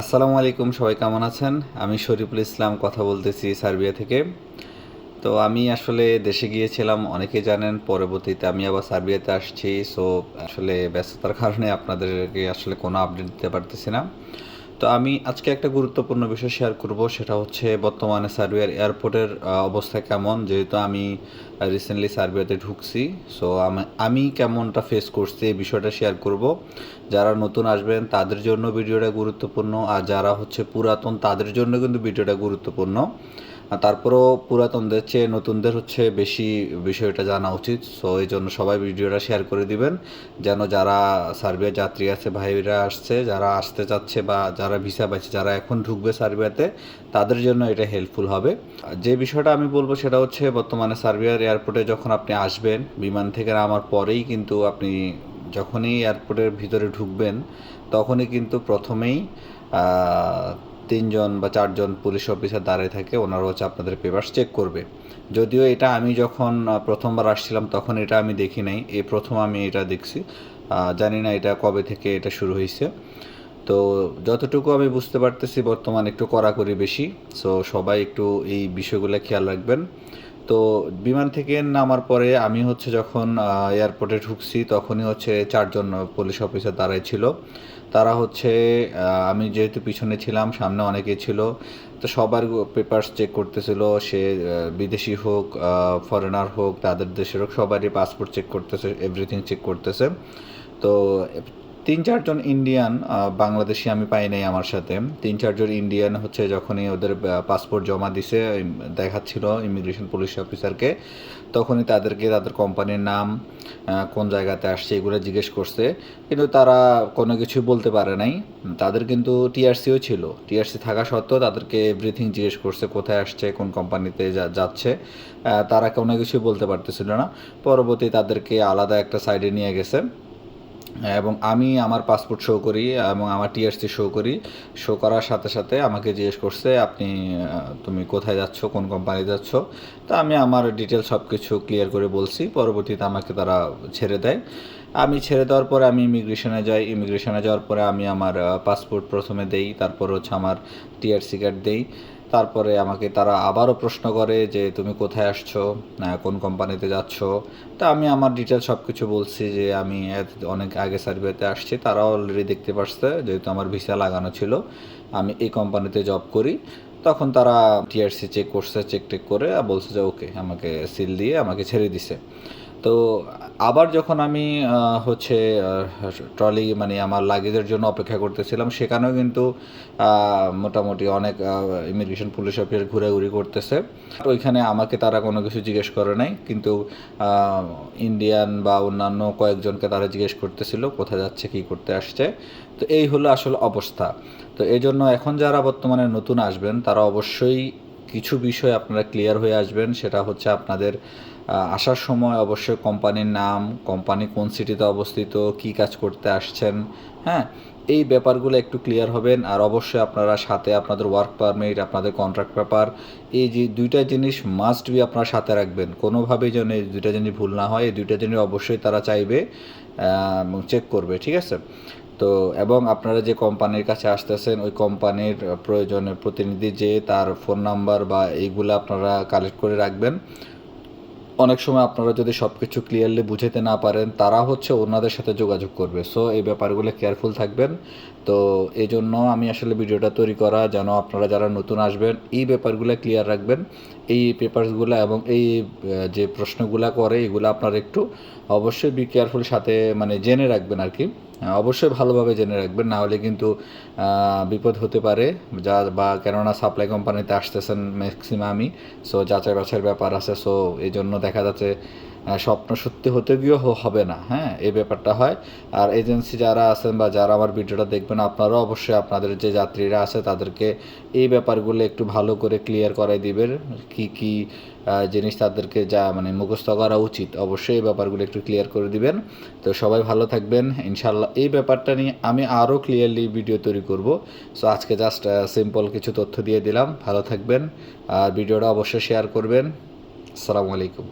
আসসালামু আলাইকুম, সবাই কেমন আছেন? আমি শরীফুল ইসলাম কথা বলতেছি সার্বিয়া থেকে। তো আমি আসলে দেশে গিয়েছিলাম, অনেকেই জানেন। পরবর্তীতে আমি আবার সার্বিয়াতে আসছি। সো আসলে ব্যস্ততার কারণে আপনাদেরকে আসলে কোনো আপডেট দিতে পারতেছি না। তো আমি আজকে একটা গুরুত্বপূর্ণ বিষয় শেয়ার করব, সেটা হচ্ছে বর্তমানে সার্বিয়ার এয়ারপোর্টের অবস্থা কেমন। যেহেতু আমি রিসেন্টলি সার্বিয়াতে ঢুকছি, সো আমি কেমনটা ফেস করছি এই বিষয়টা শেয়ার করব। যারা নতুন আসবেন তাদের জন্য ভিডিওটা গুরুত্বপূর্ণ, আর যারা হচ্ছে পুরাতন তাদের জন্য কিন্তু ভিডিওটা গুরুত্বপূর্ণ। তারপরেও পুরাতনদের চেয়ে নতুনদের হচ্ছে বেশি বিষয়টা জানা উচিত। সো এই জন্য সবাই ভিডিওটা শেয়ার করে দিবেন, যেন যারা সার্বিয়া যাত্রী আছে, ভাইরা আসছে, যারা আসতে চাচ্ছে বা যারা ভিসা পাচ্ছে, যারা এখন ঢুকবে সার্বিয়াতে, তাদের জন্য এটা হেল্পফুল হবে। যে বিষয়টা আমি বলবো সেটা হচ্ছে বর্তমানে সার্বিয়ার এয়ারপোর্টে যখন আপনি আসবেন, বিমান থেকে নামার পরেই কিন্তু আপনি যখনই এয়ারপোর্টের ভিতরে ঢুকবেন, তখনই কিন্তু প্রথমেই তিনজন বা চারজন পুলিশ অফিসার দাঁড়িয়ে থাকে। ওনারা হচ্ছে আপনাদের পেপারস চেক করবে। যদিও এটা আমি যখন প্রথমবার আসছিলাম তখন এটা আমি দেখি নাই, এই প্রথম আমি এটা দেখছি। জানি না এটা কবে থেকে এটা শুরু হয়েছে। তো যতটুকু আমি বুঝতে পারতেছি বর্তমানে একটু কড়াকড়ি বেশি। সো সবাই একটু এই বিষয়গুলো খেয়াল রাখবেন। তো বিমান থেকে নামার পরে আমি হচ্ছে যখন এয়ারপোর্টে ঢুকছি, তখনই হচ্ছে চারজন পুলিশ অফিসার দাঁড়াই ছিল। তারা হচ্ছে আমি যেহেতু পিছনে ছিলাম, সামনে অনেকেই ছিল, তো সবার পেপারস চেক করতেছিল। সে বিদেশি হোক, ফরেনার হোক, তাদের দেশের হোক, সবারই পাসপোর্ট চেক করতেছে, এভরিথিং চেক করতেছে। তো তিন চারজন ইন্ডিয়ান, বাংলাদেশি আমি পাই নাই আমার সাথে। তিন চারজন ইন্ডিয়ান হচ্ছে যখনই ওদের পাসপোর্ট জমা দিছে, দেখাচ্ছিল ইমিগ্রেশন পুলিশ অফিসারকে, তখনই তাদেরকে তাদের কোম্পানির নাম, কোন জায়গাতে আসছে, এগুলো জিজ্ঞেস করছে। কিন্তু তারা কোনো কিছুই বলতে পারে নাই। তাদের কিন্তু টিআরসিও ছিল, টিআরসি থাকা সত্ত্বেও তাদেরকে এভরিথিং জিজ্ঞেস করছে, কোথায় আসছে, কোন কোম্পানিতে যাচ্ছে। তারা কোনো কিছুই বলতে পারতেছিল না। পরবর্তী তাদেরকে আলাদা একটা সাইডে নিয়ে গেছে, এবং আমি আমার পাসপোর্ট শো করি এবং আমার টিআরসি শো করি। শো করার সাথে সাথে আমাকে জিজ্ঞেস করছে, আপনি তুমি কোথায় যাচ্ছ, কোন কোম্পানি যাচ্ছ। তা আমি আমার ডিটেল সব কিছু ক্লিয়ার করে বলছি। পরবর্তীতে আমাকে তারা ছেড়ে দেয়। আমি ছেড়ে দেওয়ার পরে আমি ইমিগ্রেশনে যাই। ইমিগ্রেশনে যাওয়ার পরে আমি আমার পাসপোর্ট প্রথমে দেই, তারপর হচ্ছে আমার টিআরসি কার্ড দেই। তারপরে আমাকে তারা আবারও প্রশ্ন করে যে তুমি কোথায় আসছো, কোন কোম্পানিতে যাচ্ছ। তা আমি আমার ডিটেল সব কিছু বলছি, যে আমি অনেক আগে সার্বিয়াতে আসছি। তারাও অলরেডি দেখতে পারছে, যেহেতু আমার ভিসা লাগানো ছিল, আমি এই কোম্পানিতে জব করি। তখন তারা টিআরসি চেক করছে, চেক টেক করে বলছে যে ওকে, আমাকে সিল দিয়ে আমাকে ছেড়ে দিছে। তো আবার যখন আমি হচ্ছে ট্রলি মানে আমার লাগেজের জন্য অপেক্ষা করতেছিলাম, সেখানেও কিন্তু মোটামুটি অনেক ইমিগ্রেশন পুলিশ অফিসার ঘোরাঘুরি করতেছে। ওইখানে আমাকে তারা কোনো কিছু জিজ্ঞেস করে নাই, কিন্তু ইন্ডিয়ান বা অন্যান্য কয়েকজনকে তারা জিজ্ঞেস করতেছিল কোথায় যাচ্ছে, কী করতে আসছে। তো এই হলো আসলে অবস্থা। তো এই জন্য এখন যারা বর্তমানে নতুন আসবেন, তারা অবশ্যই কিছু বিষয় আপনারা ক্লিয়ার হয়ে আসবেন। সেটা হচ্ছে আপনাদের আসার সময় অবশ্যই কোম্পানির নাম, কোম্পানি কোন সিটিতে অবস্থিত, কী কাজ করতে আসছেন, হ্যাঁ, এই ব্যাপারগুলো একটু ক্লিয়ার হবেন। আর অবশ্যই আপনারা সাথে আপনাদের ওয়ার্ক পারমিট, আপনাদের কন্ট্রাক্ট পেপার, এই যে দুইটা জিনিস মাস্ট বি আপনারা সাথে রাখবেন। কোনোভাবেই যেন এই দুইটা জিনিস ভুল না হয়। এই দুইটা জিনিস অবশ্যই তারা চাইবে এবং চেক করবে, ঠিক আছে? তো এবং আপনারা যে কোম্পানির কাছে আসতেছেন, ওই কোম্পানির প্রয়োজনে প্রতিনিধি যে তার ফোন নাম্বার বা এইগুলো আপনারা কালেক্ট করে রাখবেন। অনেক সময় আপনারা যদি সব কিছু ক্লিয়ারলি বুঝাতে না পারেন, তারা হচ্ছে ওনাদের সাথে যোগাযোগ করবে। সো এই ব্যাপারগুলো কেয়ারফুল থাকবেন। তো এই জন্য আমি আসলে ভিডিওটা তৈরি করা, যেন আপনারা যারা নতুন আসবেন এই ব্যাপারগুলো ক্লিয়ার রাখবেন। এই পেপারসগুলো এবং এই যে প্রশ্নগুলো করে, এগুলো আপনারা একটু অবশ্যই বি কেয়ারফুল সাথে মানে জেনে রাখবেন আর কি। অবশ্যই ভালোভাবে জেনে রাখবেন, না হলে কিন্তু বিপদ হতে পারে। বা কেননা সাপ্লাই কোম্পানিতে আসতেছেন ম্যাক্সিমামই, সো যাচাই বাছাইয়ের ব্যাপার আছে। সো এই জন্য দেখা যাচ্ছে স্বপ্ন সত্যি হতে গিয়েও হবে না, হ্যাঁ, এই ব্যাপারটা হয়। আর এজেন্সি যারা আছেন বা যারা আমার ভিডিওটা দেখবেন, আপনারাও অবশ্যই আপনাদের যে যাত্রীরা আছে তাদেরকে এই ব্যাপারগুলো একটু ভালো করে ক্লিয়ার করাই দিবেন। কি কি জিনিস তাদেরকে যা মানে মুখস্থ করা উচিত, অবশ্যই এই ব্যাপারগুলো একটু ক্লিয়ার করে দিবেন। তো সবাই ভালো থাকবেন ইনশাল্লাহ। এই ব্যাপারটা নিয়ে আমি আরও ক্লিয়ারলি ভিডিও তৈরি করব। সো আজকে জাস্ট সিম্পল কিছু তথ্য দিয়ে দিলাম। ভালো থাকবেন আর ভিডিওটা অবশ্যই শেয়ার করবেন। আসসালামু আলাইকুম।